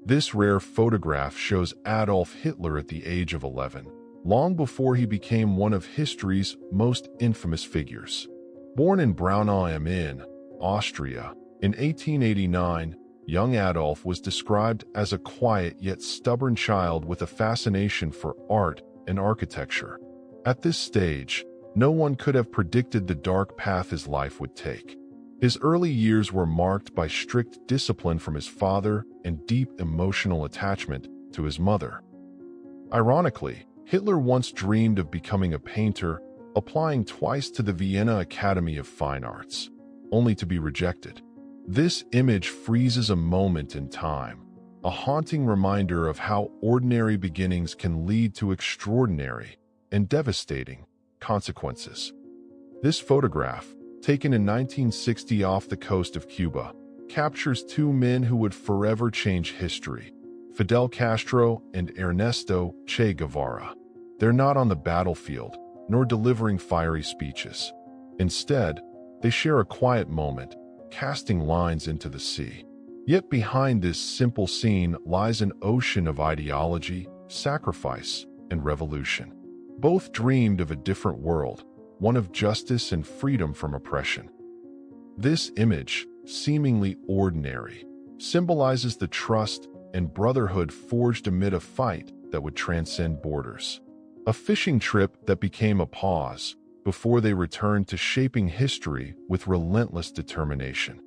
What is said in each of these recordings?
This rare photograph shows Adolf Hitler at the age of 11, long before he became one of history's most infamous figures. Born in Braunau am Inn, Austria, in 1889, young Adolf was described as a quiet yet stubborn child with a fascination for art and architecture. At this stage, no one could have predicted the dark path his life would take. His early years were marked by strict discipline from his father and deep emotional attachment to his mother. Ironically, Hitler once dreamed of becoming a painter, applying twice to the Vienna Academy of Fine Arts, only to be rejected. This image freezes a moment in time, a haunting reminder of how ordinary beginnings can lead to extraordinary and devastating consequences. This photograph, taken in 1960 off the coast of Cuba, captures two men who would forever change history: Fidel Castro and Ernesto Che Guevara. They're not on the battlefield, nor delivering fiery speeches. Instead, they share a quiet moment, casting lines into the sea. Yet behind this simple scene lies an ocean of ideology, sacrifice, and revolution. Both dreamed of a different world, one of justice and freedom from oppression. This image, seemingly ordinary, symbolizes the trust and brotherhood forged amid a fight that would transcend borders. A fishing trip that became a pause before they returned to shaping history with relentless determination.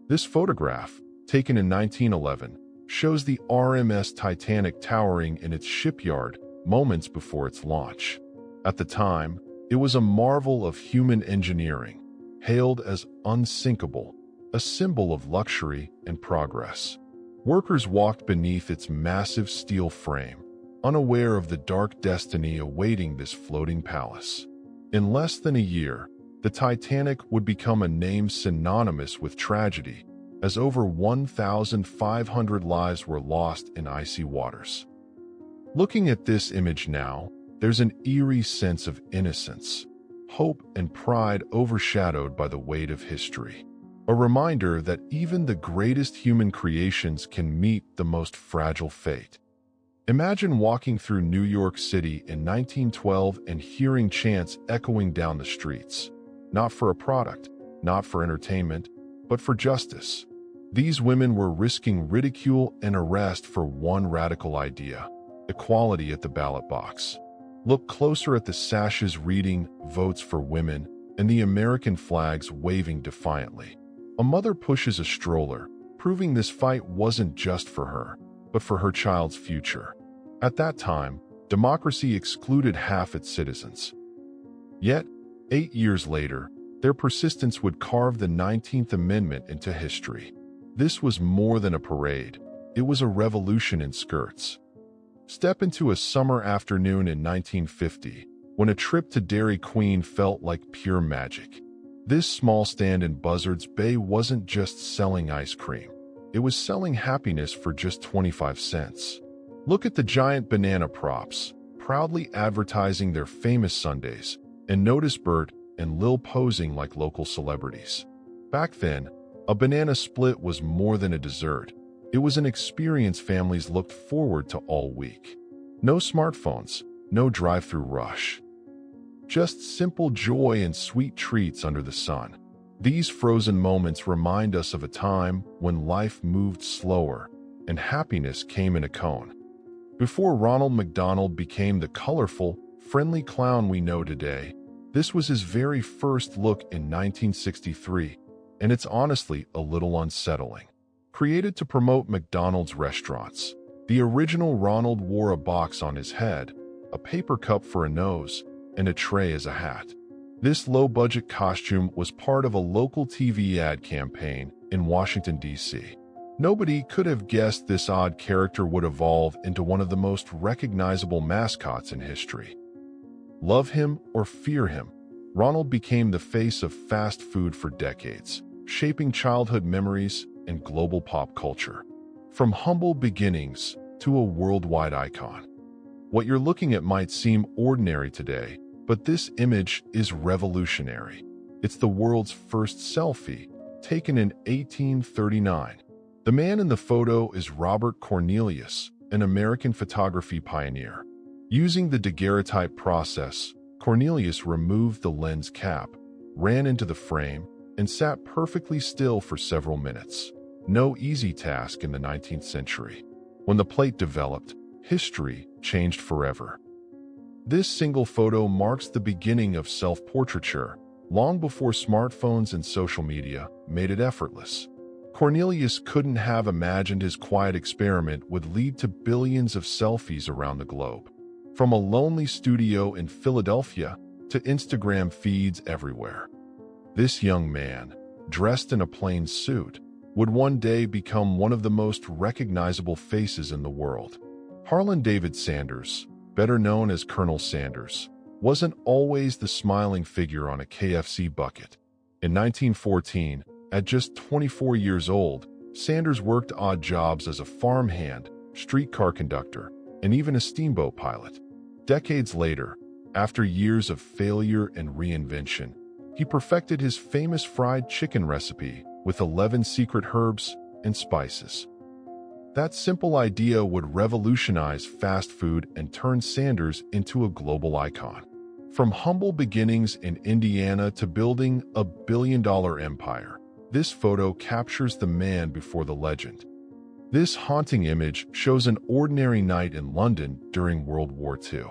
This photograph, taken in 1911, shows the RMS Titanic towering in its shipyard moments before its launch. At the time, it was a marvel of human engineering, hailed as unsinkable, a symbol of luxury and progress. Workers walked beneath its massive steel frame, unaware of the dark destiny awaiting this floating palace. In less than a year, the Titanic would become a name synonymous with tragedy, as over 1,500 lives were lost in icy waters. Looking at this image now, there's an eerie sense of innocence, hope, and pride overshadowed by the weight of history. A reminder that even the greatest human creations can meet the most fragile fate. Imagine walking through New York City in 1912 and hearing chants echoing down the streets. Not for a product, not for entertainment, but for justice. These women were risking ridicule and arrest for one radical idea: equality at the ballot box. Look closer at the sashes reading "Votes for Women" and the American flags waving defiantly. A mother pushes a stroller, proving this fight wasn't just for her, but for her child's future. At that time, democracy excluded half its citizens. Yet, 8 years later, their persistence would carve the 19th Amendment into history. This was more than a parade. It was a revolution in skirts. Step into a summer afternoon in 1950, when a trip to Dairy Queen felt like pure magic. This small stand in Buzzards Bay wasn't just selling ice cream. It was selling happiness for just 25 cents. Look at the giant banana props, proudly advertising their famous sundaes, and notice Bert and Lil posing like local celebrities. Back then, a banana split was more than a dessert. It was an experience families looked forward to all week. No smartphones, no drive-through rush. Just simple joy and sweet treats under the sun. These frozen moments remind us of a time when life moved slower and happiness came in a cone. Before Ronald McDonald became the colorful, friendly clown we know today, this was his very first look in 1963, and it's honestly a little unsettling. Created to promote McDonald's restaurants, the original Ronald wore a box on his head, a paper cup for a nose, and a tray as a hat. This low-budget costume was part of a local TV ad campaign in Washington, D.C. Nobody could have guessed this odd character would evolve into one of the most recognizable mascots in history. Love him or fear him, Ronald became the face of fast food for decades, shaping childhood memories and global pop culture. From humble beginnings to a worldwide icon. What you're looking at might seem ordinary today, but this image is revolutionary. It's the world's first selfie, taken in 1839. The man in the photo is Robert Cornelius, an American photography pioneer. Using the daguerreotype process, Cornelius removed the lens cap, ran into the frame, and sat perfectly still for several minutes. No easy task in the 19th century. When the plate developed, history changed forever. This single photo marks the beginning of self-portraiture, long before smartphones and social media made it effortless. Cornelius couldn't have imagined his quiet experiment would lead to billions of selfies around the globe. From a lonely studio in Philadelphia to Instagram feeds everywhere. This young man, dressed in a plain suit, would one day become one of the most recognizable faces in the world. Harlan David Sanders, better known as Colonel Sanders, wasn't always the smiling figure on a KFC bucket. In 1914, at just 24 years old, Sanders worked odd jobs as a farmhand, streetcar conductor, and even a steamboat pilot. Decades later, after years of failure and reinvention, he perfected his famous fried chicken recipe with 11 secret herbs and spices. That simple idea would revolutionize fast food and turn Sanders into a global icon. From humble beginnings in Indiana to building a billion-dollar empire, this photo captures the man before the legend. This haunting image shows an ordinary night in London during World War II.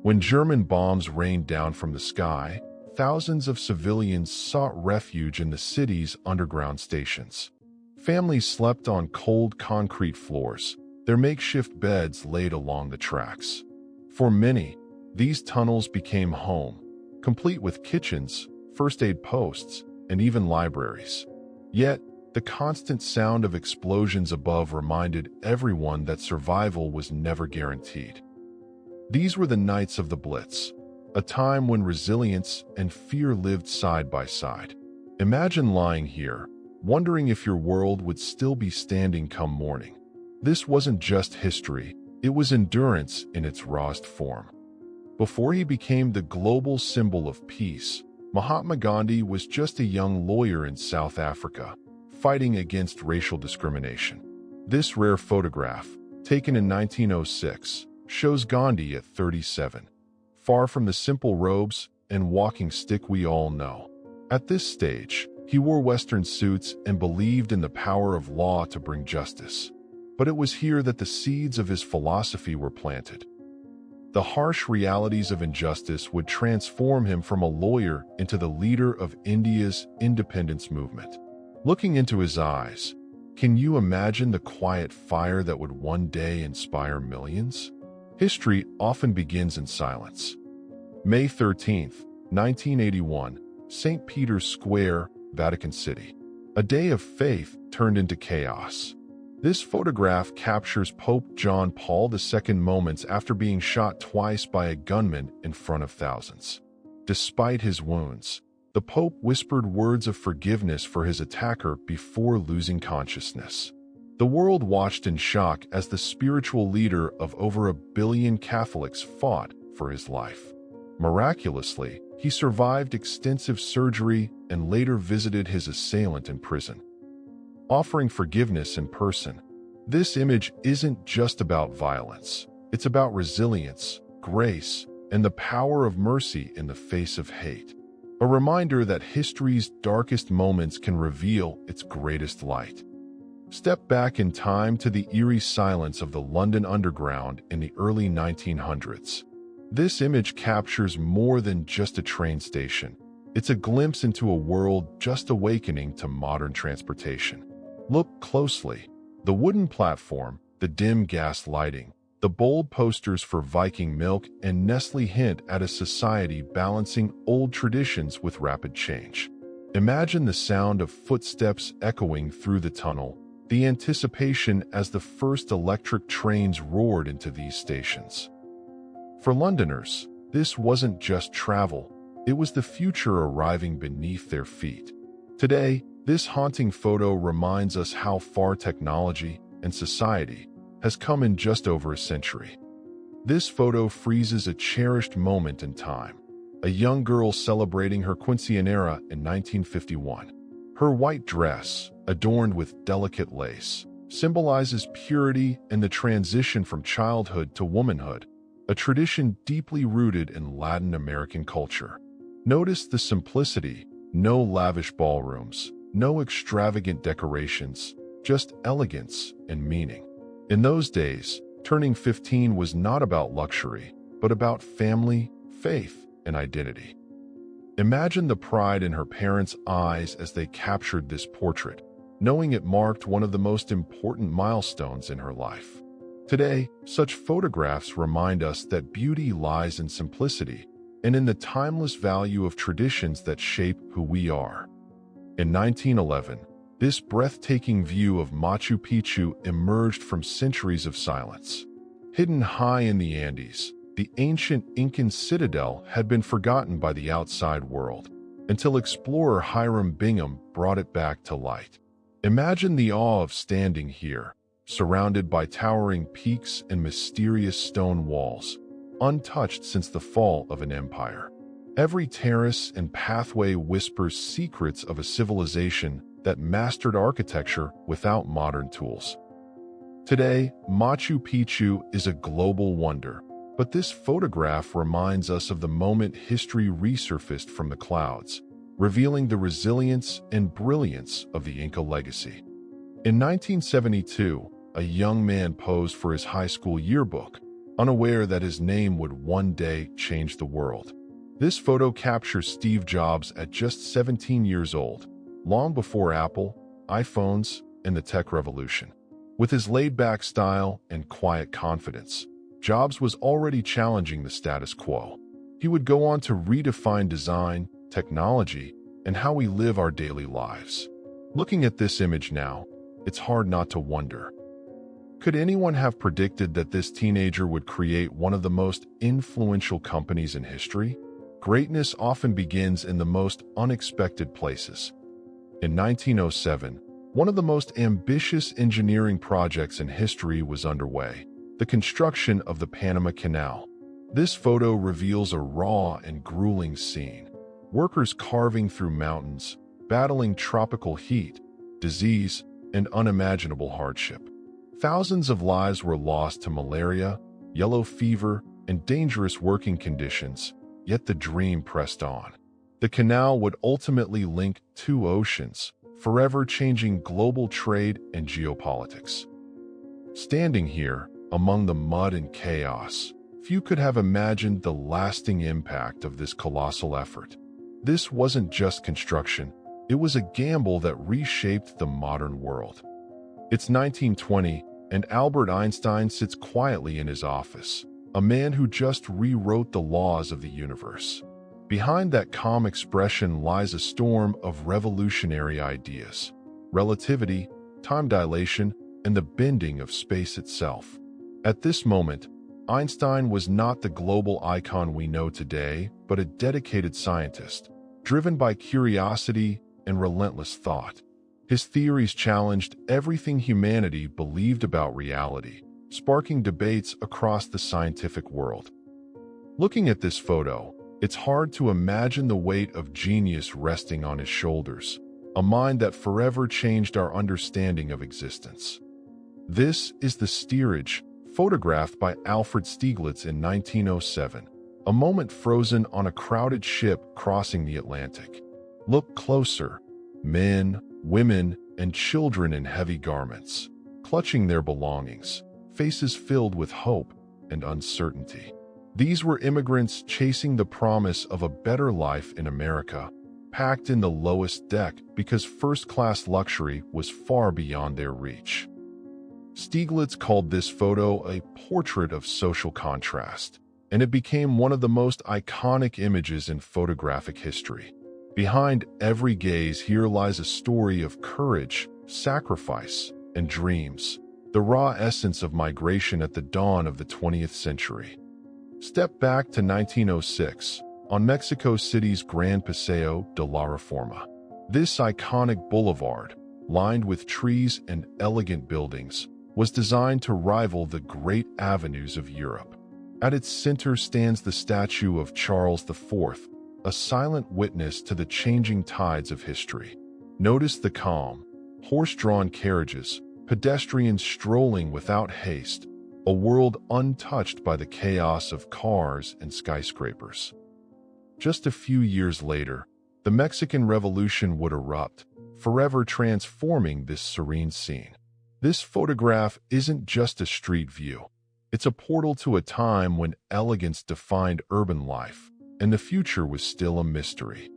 When German bombs rained down from the sky, thousands of civilians sought refuge in the city's underground stations. Families slept on cold concrete floors, their makeshift beds laid along the tracks. For many, these tunnels became home, complete with kitchens, first aid posts, and even libraries. Yet, the constant sound of explosions above reminded everyone that survival was never guaranteed. These were the nights of the Blitz, a time when resilience and fear lived side by side. Imagine lying here, wondering if your world would still be standing come morning. This wasn't just history, it was endurance in its rawest form. Before he became the global symbol of peace, Mahatma Gandhi was just a young lawyer in South Africa, fighting against racial discrimination. This rare photograph, taken in 1906, shows Gandhi at 37, far from the simple robes and walking stick we all know. At this stage, he wore Western suits and believed in the power of law to bring justice. But it was here that the seeds of his philosophy were planted. The harsh realities of injustice would transform him from a lawyer into the leader of India's independence movement. Looking into his eyes, can you imagine the quiet fire that would one day inspire millions? History often begins in silence. May 13, 1981, St. Peter's Square, Vatican City. A day of faith turned into chaos. This photograph captures Pope John Paul II moments after being shot twice by a gunman in front of thousands. Despite his wounds, the Pope whispered words of forgiveness for his attacker before losing consciousness. The world watched in shock as the spiritual leader of over 1 billion Catholics fought for his life. Miraculously, he survived extensive surgery and later visited his assailant in prison, offering forgiveness in person. This image isn't just about violence. It's about resilience, grace, and the power of mercy in the face of hate. A reminder that history's darkest moments can reveal its greatest light. Step back in time to the eerie silence of the London Underground in the early 1900s. This image captures more than just a train station. It's a glimpse into a world just awakening to modern transportation. Look closely. The wooden platform, the dim gas lighting, the bold posters for Viking milk and Nestle hint at a society balancing old traditions with rapid change. Imagine the sound of footsteps echoing through the tunnel, the anticipation as the first electric trains roared into these stations. For Londoners, this wasn't just travel, it was the future arriving beneath their feet. Today, this haunting photo reminds us how far technology and society has come in just over a century. This photo freezes a cherished moment in time, a young girl celebrating her quinceañera in 1951. Her white dress, adorned with delicate lace, symbolizes purity and the transition from childhood to womanhood, a tradition deeply rooted in Latin American culture. Notice the simplicity, no lavish ballrooms, no extravagant decorations, just elegance and meaning. In those days, turning 15 was not about luxury, but about family, faith, and identity. Imagine the pride in her parents' eyes as they captured this portrait, knowing it marked one of the most important milestones in her life. Today, such photographs remind us that beauty lies in simplicity and in the timeless value of traditions that shape who we are. In 1911, this breathtaking view of Machu Picchu emerged from centuries of silence. Hidden high in the Andes, the ancient Incan citadel had been forgotten by the outside world, until explorer Hiram Bingham brought it back to light. Imagine the awe of standing here, surrounded by towering peaks and mysterious stone walls, untouched since the fall of an empire. Every terrace and pathway whispers secrets of a civilization that mastered architecture without modern tools. Today, Machu Picchu is a global wonder, but this photograph reminds us of the moment history resurfaced from the clouds, revealing the resilience and brilliance of the Inca legacy. In 1972, a young man posed for his high school yearbook, unaware that his name would one day change the world. This photo captures Steve Jobs at just 17 years old, long before Apple, iPhones, and the tech revolution. With his laid-back style and quiet confidence, Jobs was already challenging the status quo. He would go on to redefine design, technology, and how we live our daily lives. Looking at this image now, it's hard not to wonder. Could anyone have predicted that this teenager would create one of the most influential companies in history? Greatness often begins in the most unexpected places. In 1907, one of the most ambitious engineering projects in history was underway: the construction of the Panama Canal. This photo reveals a raw and grueling scene. Workers carving through mountains, battling tropical heat, disease, and unimaginable hardship. Thousands of lives were lost to malaria, yellow fever, and dangerous working conditions, yet the dream pressed on. The canal would ultimately link two oceans, forever changing global trade and geopolitics. Standing here, among the mud and chaos, few could have imagined the lasting impact of this colossal effort. This wasn't just construction, it was a gamble that reshaped the modern world. It's 1920, and Albert Einstein sits quietly in his office, a man who just rewrote the laws of the universe. Behind that calm expression lies a storm of revolutionary ideas: relativity, time dilation, and the bending of space itself. At this moment, Einstein was not the global icon we know today, but a dedicated scientist, driven by curiosity and relentless thought. His theories challenged everything humanity believed about reality, sparking debates across the scientific world. Looking at this photo, it's hard to imagine the weight of genius resting on his shoulders, a mind that forever changed our understanding of existence. This is the steerage, photographed by Alfred Stieglitz in 1907, a moment frozen on a crowded ship crossing the Atlantic. Look closer. Men, women, and children in heavy garments, clutching their belongings, faces filled with hope and uncertainty. These were immigrants chasing the promise of a better life in America, packed in the lowest deck because first-class luxury was far beyond their reach. Stieglitz called this photo a portrait of social contrast, and it became one of the most iconic images in photographic history. Behind every gaze here lies a story of courage, sacrifice, and dreams, the raw essence of migration at the dawn of the 20th century. Step back to 1906, on Mexico City's Gran Paseo de la Reforma. This iconic boulevard, lined with trees and elegant buildings, was designed to rival the great avenues of Europe. At its center stands the statue of Charles IV, a silent witness to the changing tides of history. Notice the calm, horse-drawn carriages, pedestrians strolling without haste, a world untouched by the chaos of cars and skyscrapers. Just a few years later, the Mexican Revolution would erupt, forever transforming this serene scene. This photograph isn't just a street view. It's a portal to a time when elegance defined urban life, and the future was still a mystery.